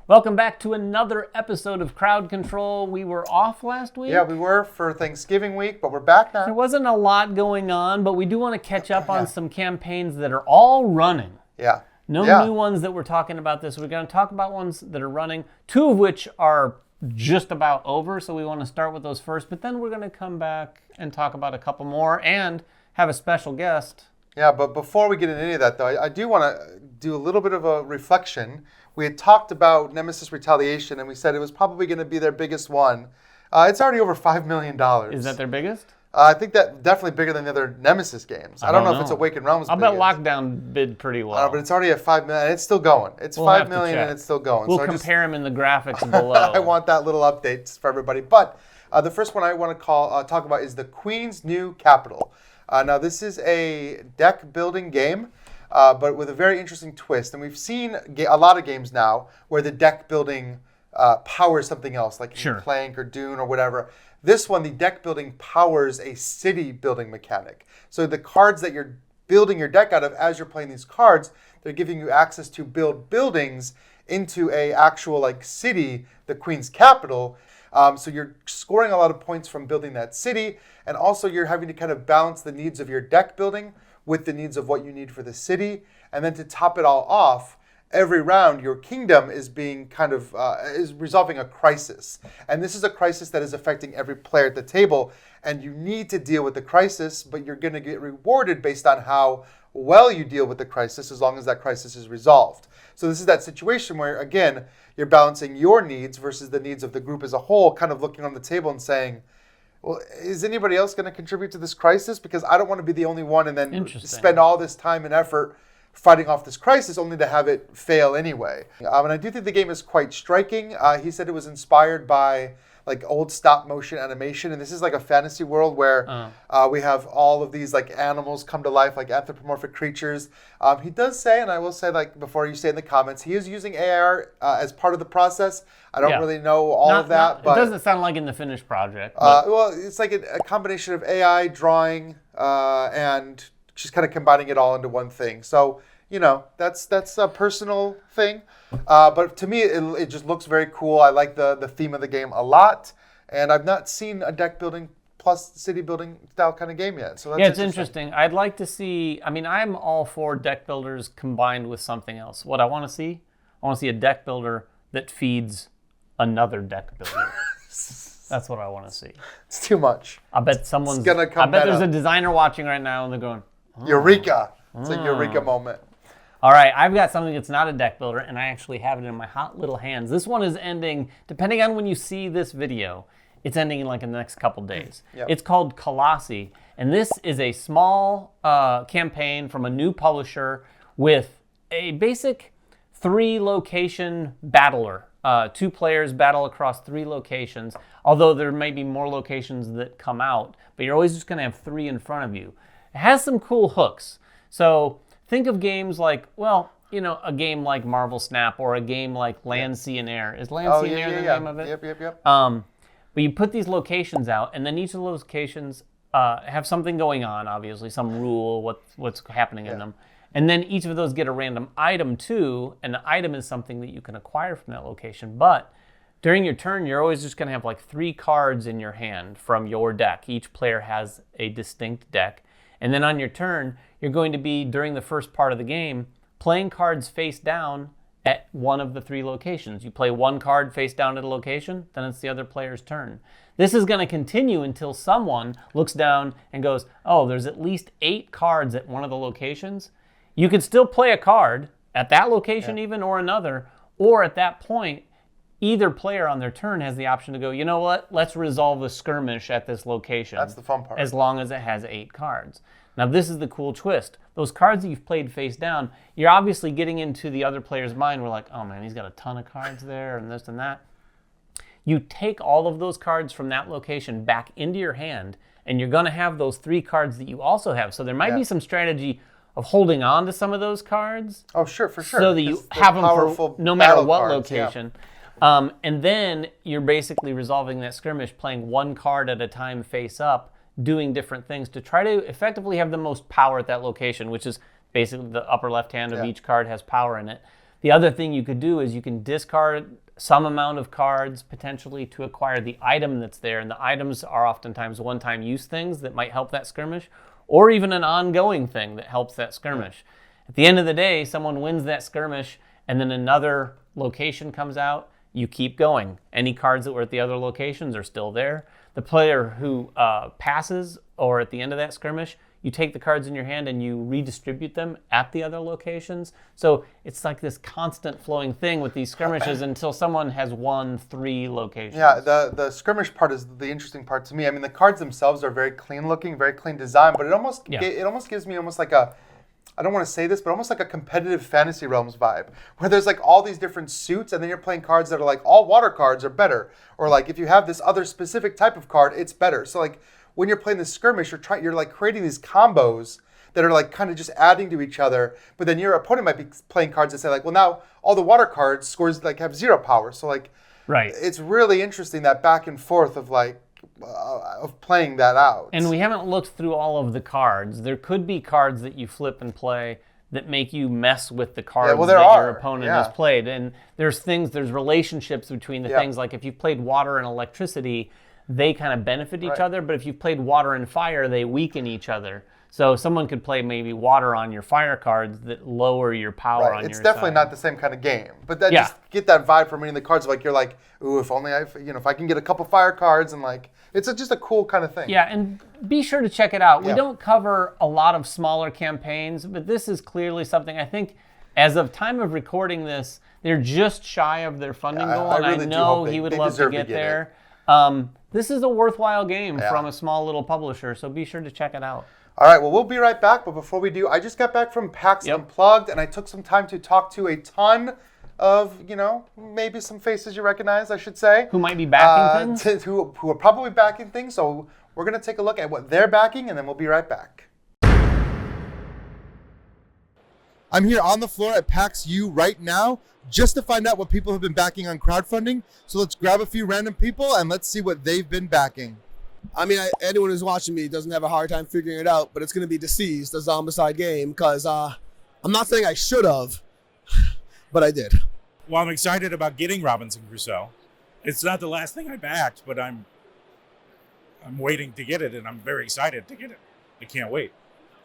Welcome back to another episode of Crowd Control. We were off last week. Yeah, we were for Thanksgiving week, but we're back now. There wasn't a lot going on, but we do want to catch up on some campaigns that are all running. Yeah. No new ones that we're talking about this. We're going to talk about ones that are running, two of which are just about over, so we want to start with those first, but then we're going to come back and talk about a couple more and have a special guest. Yeah, but before we get into any of that, though, I do want to do a little bit of a reflection. We had talked about Nemesis Retaliation, and we said it was probably going to be their biggest one. It's already over $5 million. Is that their biggest? I think that definitely bigger than the other Nemesis games. I don't know if it's Awakened Realms. I'll bet Lockdown bid pretty well. But it's already at $5 million, and it's still going. It's $5 million, and it's still going. We'll compare them in the graphics below. I want that little update for everybody. But the first one I want to talk about is the Queen's New Capital. Now, this is a deck building game, but with a very interesting twist. And we've seen a lot of games now where the deck building powers something else, like Plank or Dune or whatever. This one, the deck building powers a city building mechanic. So the cards that you're building your deck out of as you're playing these cards, they're giving you access to build buildings into a actual like city, the Queen's capital. So you're scoring a lot of points from building that city, and also you're having to kind of balance the needs of your deck building with the needs of what you need for the city. And then to top it all off, every round your kingdom is being kind of is resolving a crisis. And this is a crisis that is affecting every player at the table, and you need to deal with the crisis, but you're going to get rewarded based on how well you deal with the crisis as long as that crisis is resolved. So this is that situation where, again, you're balancing your needs versus the needs of the group as a whole, kind of looking on the table and saying, well, is anybody else going to contribute to this crisis? Because I don't want to be the only one and then spend all this time and effort fighting off this crisis only to have it fail anyway. And I do think the game is quite striking. He said it was inspired by like old stop motion animation, and this is like a fantasy world where we have all of these like animals come to life, like anthropomorphic creatures. He does say, and I will say, like before you say in the comments, he is using AR as part of the process. I don't really know all of that, but it doesn't sound like in the finished project. Well, it's like a combination of AI drawing and just kind of combining it all into one thing. So, you know, that's a personal thing. But to me, it just looks very cool. I like the theme of the game a lot. And I've not seen a deck building plus city building style kind of game yet. So that's it's interesting. I'd like to see, I mean, I'm all for deck builders combined with something else. What I want to see a deck builder that feeds another deck builder. That's what I want to see. It's too much. I bet someone's gonna come I bet there's a designer watching right now and they're going, Eureka. It's a Eureka moment. All right, I've got something that's not a deck builder, and I actually have it in my hot little hands. This one is ending, depending on when you see this video, it's ending in like in the next couple days. It's called Colossi, and this is a small campaign from a new publisher with a basic 3-location battler. 2 players battle across 3 locations, although there may be more locations that come out, but you're always just going to have 3 in front of you. It has some cool hooks. So think of games like, well, you know, a game like Marvel Snap or a game like Land, Sea, and Air. Is Land, Sea, and Air the name of it? Yep. But you put these locations out, and then each of the locations have something going on, obviously, some rule, what's happening in them. And then each of those get a random item too, and the item is something that you can acquire from that location. But during your turn, you're always just going to have like 3 cards in your hand from your deck. Each player has a distinct deck. And then on your turn, you're going to be, during the first part of the game, playing cards face down at one of the 3 locations. You play 1 card face down at a location, then it's the other player's turn. This is going to continue until someone looks down and goes, oh, there's at least 8 cards at one of the locations. You could still play a card at that location even, or another, or at that point, either player on their turn has the option to go, you know what, let's resolve a skirmish at this location. That's the fun part. As long as it has 8 cards. Now this is the cool twist. Those cards that you've played face down, you're obviously getting into the other player's mind. We're like, oh man, he's got a ton of cards there and this and that. You take all of those cards from that location back into your hand, and you're going to have those 3 cards that you also have. So there might be some strategy of holding on to some of those cards. Oh, sure, for sure. So that you have them for no matter what location. And then you're basically resolving that skirmish, playing 1 card at a time face up, doing different things to try to effectively have the most power at that location, which is basically the upper left hand of each card has power in it. The other thing you could do is you can discard some amount of cards potentially to acquire the item that's there, and the items are oftentimes one-time use things that might help that skirmish, or even an ongoing thing that helps that skirmish. At the end of the day, someone wins that skirmish, and then another location comes out, you keep going. Any cards that were at the other locations are still there. The player who passes, or at the end of that skirmish, you take the cards in your hand and you redistribute them at the other locations. So it's like this constant flowing thing with these skirmishes until someone has won 3 locations. Yeah, the skirmish part is the interesting part to me. I mean, the cards themselves are very clean looking, very clean design, but it almost gives me almost like a, I don't want to say this, but almost like a competitive Fantasy Realms vibe, where there's like all these different suits, and then you're playing cards that are like all water cards are better, or like if you have this other specific type of card, it's better. So like when you're playing this skirmish, you're like creating these combos that are like kind of just adding to each other, but then your opponent might be playing cards that say like, well, now all the water cards scores like have 0 power. So like, right, it's really interesting that back and forth of like of playing that out. And we haven't looked through all of the cards. There could be cards that you flip and play that make you mess with the cards that your opponent has played. And there's relationships between the things. Like if you've played water and electricity, they kind of benefit each other. But if you've played water and fire, they weaken each other. So someone could play maybe water on your fire cards that lower your power on your side. It's definitely not the same kind of game. But then just get that vibe from reading the cards. Like you're like, ooh, if only if I can get a couple fire cards, and like it's just a cool kind of thing. Yeah, and be sure to check it out. We don't cover a lot of smaller campaigns, but this is clearly something I think, as of time of recording this, they're just shy of their funding goal, and I know he would love to get there. This is a worthwhile game from a small little publisher, so be sure to check it out. All right, well, we'll be right back. But before we do, I just got back from PAX Unplugged, and I took some time to talk to a ton of, maybe some faces you recognize, I should say. Who might be backing things? Who are probably backing things. So we're going to take a look at what they're backing, and then we'll be right back. I'm here on the floor at PAX U right now just to find out what people have been backing on crowdfunding. So let's grab a few random people, and let's see what they've been backing. I mean, anyone who's watching me doesn't have a hard time figuring it out, but it's going to be Deceased, a Zombicide game, because I'm not saying I should have, but I did. Well, I'm excited about getting Robinson Crusoe. It's not the last thing I backed, but I'm waiting to get it, and I'm very excited to get it. I can't wait.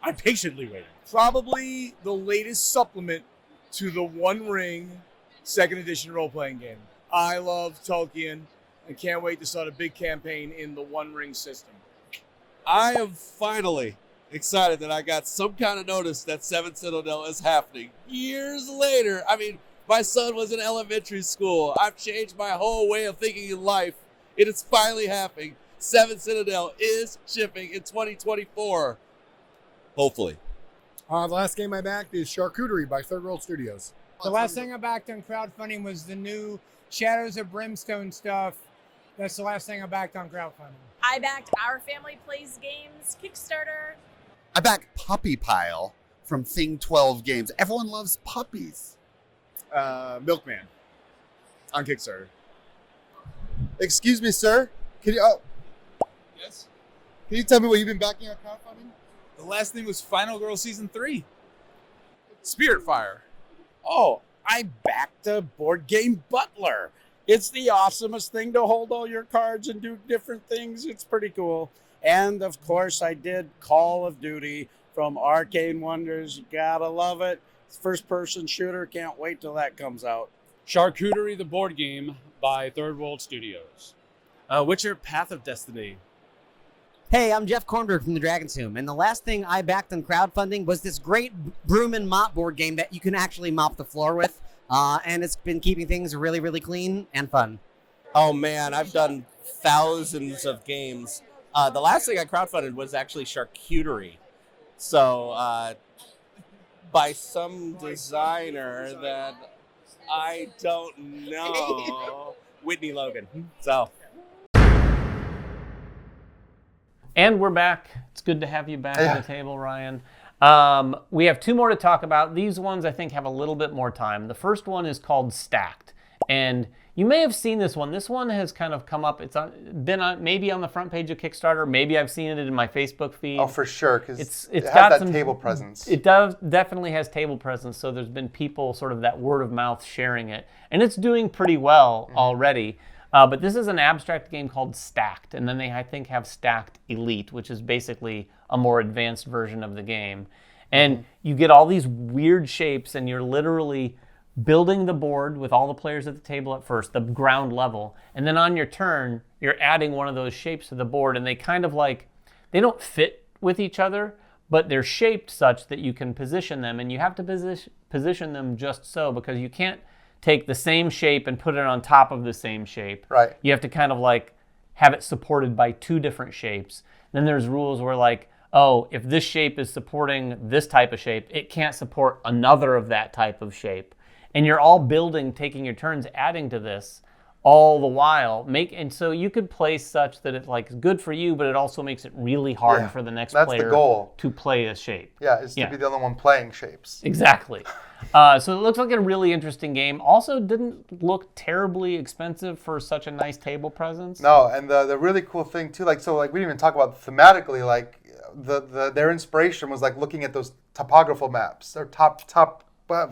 I'm patiently waiting. Probably the latest supplement to the One Ring 2nd edition role-playing game. I love Tolkien. I can't wait to start a big campaign in the One Ring system. I am finally excited that I got some kind of notice that 7 Citadel is happening. Years later, I mean, my son was in elementary school. I've changed my whole way of thinking in life. It is finally happening. 7 Citadel is shipping in 2024. Hopefully. The last game I backed is Charcuterie by Third World Studios. The last thing I backed on crowdfunding was the new Shadows of Brimstone stuff. That's the last thing I backed on crowdfunding. I backed Our Family Plays Games Kickstarter. I backed Puppy Pile from Thing 12 Games. Everyone loves puppies. Milkman on Kickstarter. Excuse me, sir. Can you? Yes? Can you tell me what you've been backing on crowdfunding? The last thing was Final Girl Season 3. Spiritfire. Oh, I backed a board game Butler. It's the awesomest thing to hold all your cards and do different things. It's pretty cool. And, of course, I did Call of Duty from Arcane Wonders. You gotta love it. First-person shooter. Can't wait till that comes out. Charcuterie the board game by Third World Studios. Witcher Path of Destiny. Hey, I'm Jeff Kornberg from the Dragon's Tomb, and the last thing I backed on crowdfunding was this great broom and mop board game that you can actually mop the floor with. And it's been keeping things really, really clean and fun. Oh, man, I've done thousands of games. The last thing I crowdfunded was actually Charcuterie. So, by some designer that I don't know. Whitney Logan. So. And we're back. It's good to have you back at the table, Ryan. We have 2 more to talk about. These ones, I think, have a little bit more time. The first one is called Stacked. And you may have seen this one. This one has kind of come up. It's been maybe on the front page of Kickstarter. Maybe I've seen it in my Facebook feed. Oh, for sure, because it has got that some table presence. It definitely has table presence. So there's been people sort of that word of mouth sharing it, and it's doing pretty well already. But this is an abstract game called Stacked, and then they, I think, have Stacked Elite, which is basically a more advanced version of the game. And you get all these weird shapes, and you're literally building the board with all the players at the table at first, the ground level. And then on your turn, you're adding one of those shapes to the board, and they kind of like, they don't fit with each other, but they're shaped such that you can position them, and you have to position them just so, because you can't take the same shape and put it on top of the same shape. Right. You have to kind of like have it supported by two different shapes. Then there's rules where like, oh, if this shape is supporting this type of shape, it can't support another of that type of shape. And you're all building, taking your turns, adding to this all the while. And so you could play such that it's like good for you, but it also makes it really hard for the next player to play a shape. Yeah, is to be the only one playing shapes. Exactly. So it looks like a really interesting game. Also didn't look terribly expensive for such a nice table presence. No, and the really cool thing too, like, so like we didn't even talk about thematically, like their inspiration was like looking at those topographical maps or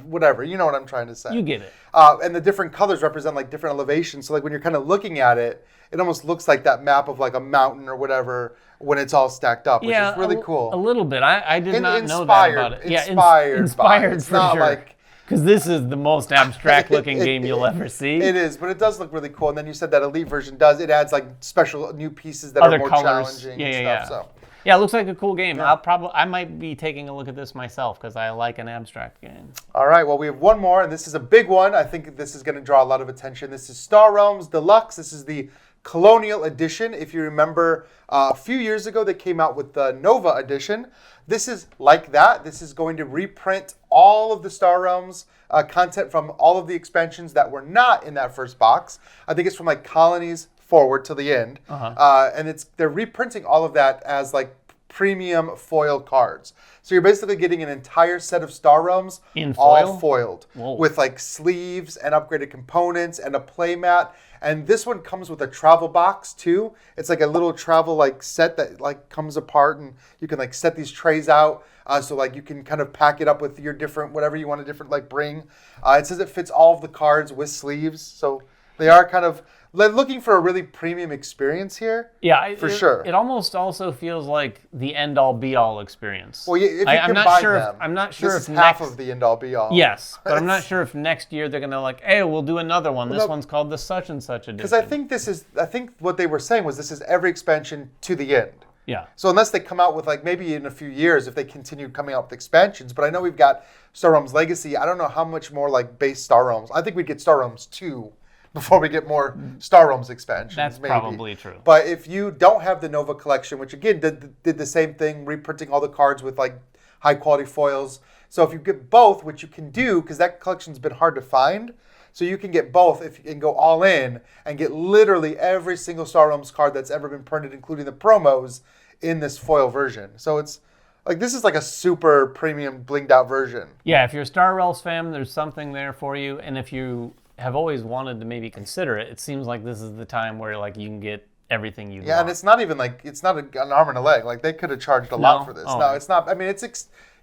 whatever, you know what I'm trying to say. You get it. And the different colors represent like different elevations. So like when you're kind of looking at it, it almost looks like that map of like a mountain or whatever when it's all stacked up, which is really cool. A little bit. I did not know that about it. Inspired for sure. Like, because this is the most abstract looking game you'll ever see. It is, but it does look really cool. And then you said that Elite version it adds like special new pieces that are more challenging and stuff. So. Yeah, it looks like a cool game. Yeah. I might be taking a look at this myself because I like an abstract game. All right, well, we have one more, and this is a big one. I think this is going to draw a lot of attention. This is Star Realms Deluxe. This is the Colonial Edition. If you remember, a few years ago, they came out with the Nova Edition. This is like that. This is going to reprint all of the Star Realms content from all of the expansions that were not in that first box. I think it's from like Colonies forward to the end. And they're reprinting all of that as like premium foil cards. So you're basically getting an entire set of Star Realms all foiled with like sleeves and upgraded components and a play mat. And this one comes with a travel box too. It's like a little travel like set that like comes apart, and you can like set these trays out. So like you can kind of pack it up with your different, whatever you want to different like bring. It says it fits all of the cards with sleeves. So they are kind of looking for a really premium experience here. Yeah, for sure. It almost also feels like the end-all be-all experience. Well, if you I'm not sure if half of the end-all be-all. Yes, but I'm not sure if next year they're going to like, hey, we'll do another one. This one's called the such and such edition. Because I think what they were saying was this is every expansion to the end. Yeah. So unless they come out with like maybe in a few years if they continue coming out with expansions, but I know we've got Star Realms Legacy. I don't know how much more like base Star Realms. I think we'd get Star Realms 2 before we get more Star Realms expansions. That's maybe. Probably true. But if you don't have the Nova collection, which again did the same thing, reprinting all the cards with like high quality foils. So if you get both, which you can do, because that collection's been hard to find, so you can get both if you can go all in and get literally every single Star Realms card that's ever been printed, including the promos, in this foil version. So it's like this is like a super premium blinged out version. Yeah, if you're a Star Realms fan, there's something there for you, and if you have always wanted to maybe consider it, it seems like this is the time where like you can get everything you want. Yeah, and it's not even like, it's not an arm and a leg. Like they could have charged a lot for this. No, it's not. I mean,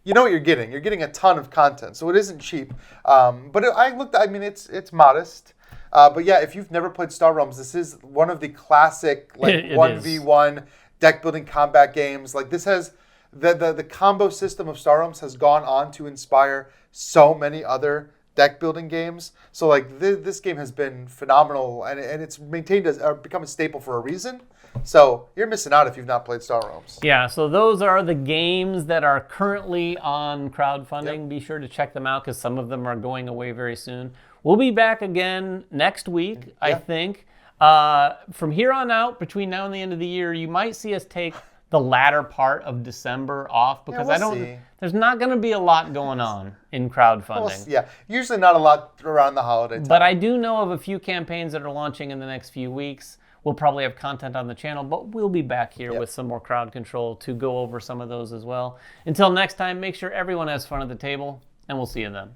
you know what you're getting. You're getting a ton of content, so it isn't cheap. But it's modest. But yeah, if you've never played Star Realms, this is one of the classic like 1v1 deck building combat games. Like this has the combo system of Star Realms has gone on to inspire so many other deck building games. So like this game has been phenomenal, and it's maintained as become a staple for a reason. So you're missing out if you've not played Star Realms. Yeah, so those are the games that are currently on crowdfunding. Be sure to check them out because some of them are going away very soon. We'll be back again next week, I think. From here on out, between now and the end of the year, you might see us take the latter part of December off because there's not going to be a lot going on in crowdfunding. Usually not a lot around the holiday time. But I do know of a few campaigns that are launching in the next few weeks. We'll probably have content on the channel, but we'll be back here with some more crowd control to go over some of those as well. Until next time, make sure everyone has fun at the table, and we'll see you then.